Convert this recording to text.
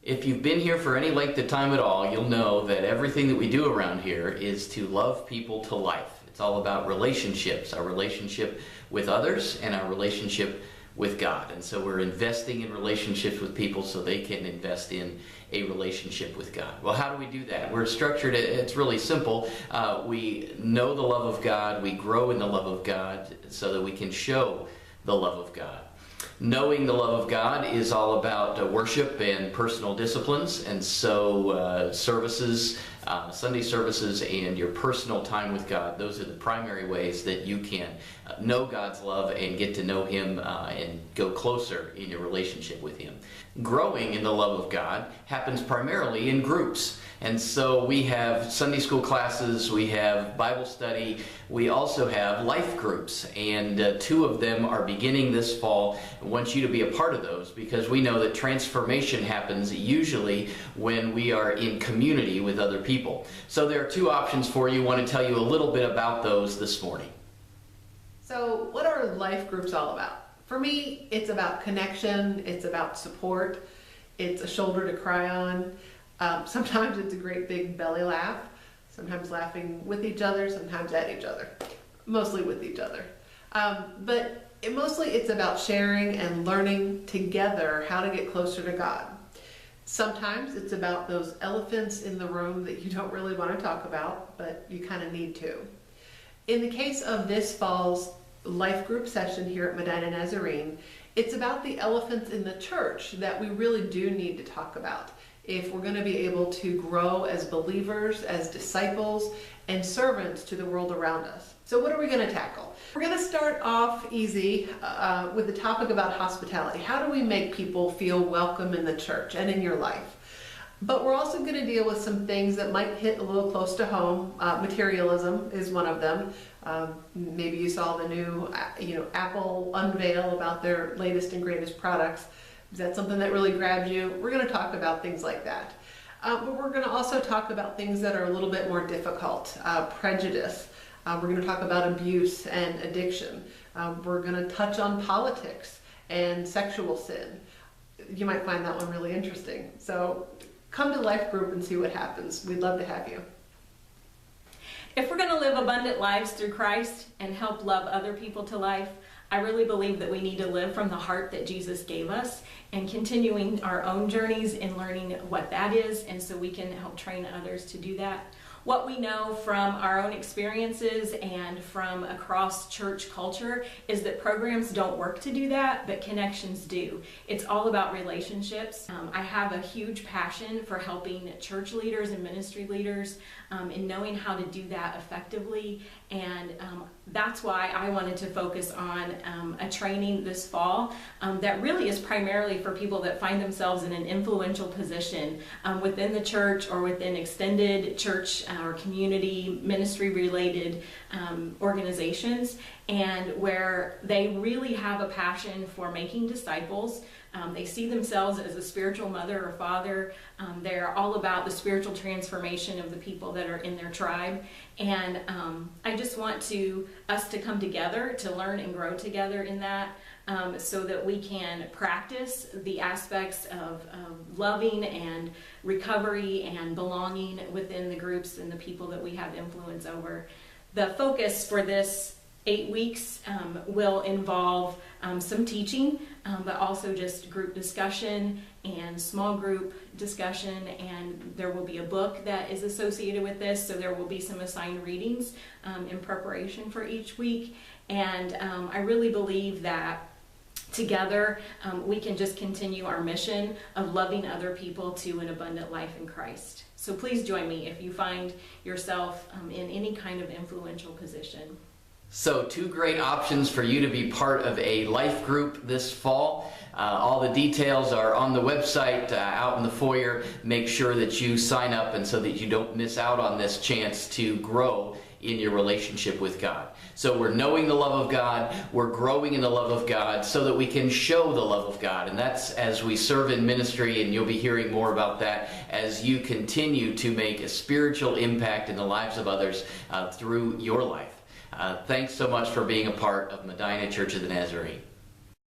If you've been here for any length of time at all, you'll know that everything that we do around here is to love people to life. It's all about relationships, our relationship with others and our relationship with God. And so we're investing in relationships with people so they can invest in a relationship with God. Well, how do we do that? We're structured, it's really simple. We know the love of God, we grow in the love of God so that we can show the love of God. Knowing the love of God is all about worship and personal disciplines, and so services, Sunday services, and your personal time with God, those are the primary ways that you can know God's love and get to know Him and go closer in your relationship with Him. Growing in the love of God happens primarily in groups. And so we have Sunday school classes, we have Bible study, we also have life groups, and 2 of them are beginning this fall. I want you to be a part of those because we know that transformation happens usually when we are in community with other people. So there are 2 options for you. I want to tell you a little bit about those this morning. So what are life groups all about? For me, it's about connection, it's about support, it's a shoulder to cry on. Sometimes it's a great big belly laugh, sometimes laughing with each other, sometimes at each other, mostly with each other. But mostly it's about sharing and learning together how to get closer to God. Sometimes it's about those elephants in the room that you don't really want to talk about, but you kind of need to. In the case of this fall's life group session here at Medina Naz, it's about the elephants in the church that we really do need to talk about if we're going to be able to grow as believers, as disciples, and servants to the world around us. So what are we going to tackle? We're going to start off easy with the topic about hospitality. How do we make people feel welcome in the church and in your life? But we're also going to deal with some things that might hit a little close to home. Materialism is one of them. Maybe you saw the new Apple unveil about their latest and greatest products. Is that something that really grabbed you? We're going to talk about things like that. But we're going to also talk about things that are a little bit more difficult. Prejudice. We're going to talk about abuse and addiction. We're going to touch on politics and sexual sin. You might find that one really interesting. So come to Life Group and see what happens. We'd love to have you. If we're going to live abundant lives through Christ and help love other people to life, I really believe that we need to live from the heart that Jesus gave us and continuing our own journeys in learning what that is, and so we can help train others to do that. What we know from our own experiences and from across church culture is that programs don't work to do that, but connections do. It's all about relationships. I have a huge passion for helping church leaders and ministry leaders in knowing how to do that effectively, and that's why I wanted to focus on a training this fall that really is primarily for people that find themselves in an influential position within the church or within extended church or community ministry related organizations, and where they really have a passion for making disciples. They see themselves as a spiritual mother or father. They're all about the spiritual transformation of the people that are in their tribe. And I just want us to come together to learn and grow together in that, so that we can practice the aspects of loving and recovery and belonging within the groups and the people that we have influence over. The focus for this 8 weeks will involve some teaching, but also just group discussion and small group discussion, and there will be a book that is associated with this, so there will be some assigned readings in preparation for each week. And I really believe that together we can just continue our mission of loving other people to an abundant life in Christ. So please join me if you find yourself in any kind of influential position. So 2 great options for you to be part of a life group this fall. All the details are on the website out in the foyer. Make sure that you sign up, and so that you don't miss out on this chance to grow in your relationship with God. So we're knowing the love of God, we're growing in the love of God so that we can show the love of God. And that's as we serve in ministry, and you'll be hearing more about that as you continue to make a spiritual impact in the lives of others through your life. Thanks so much for being a part of Medina Church of the Nazarene.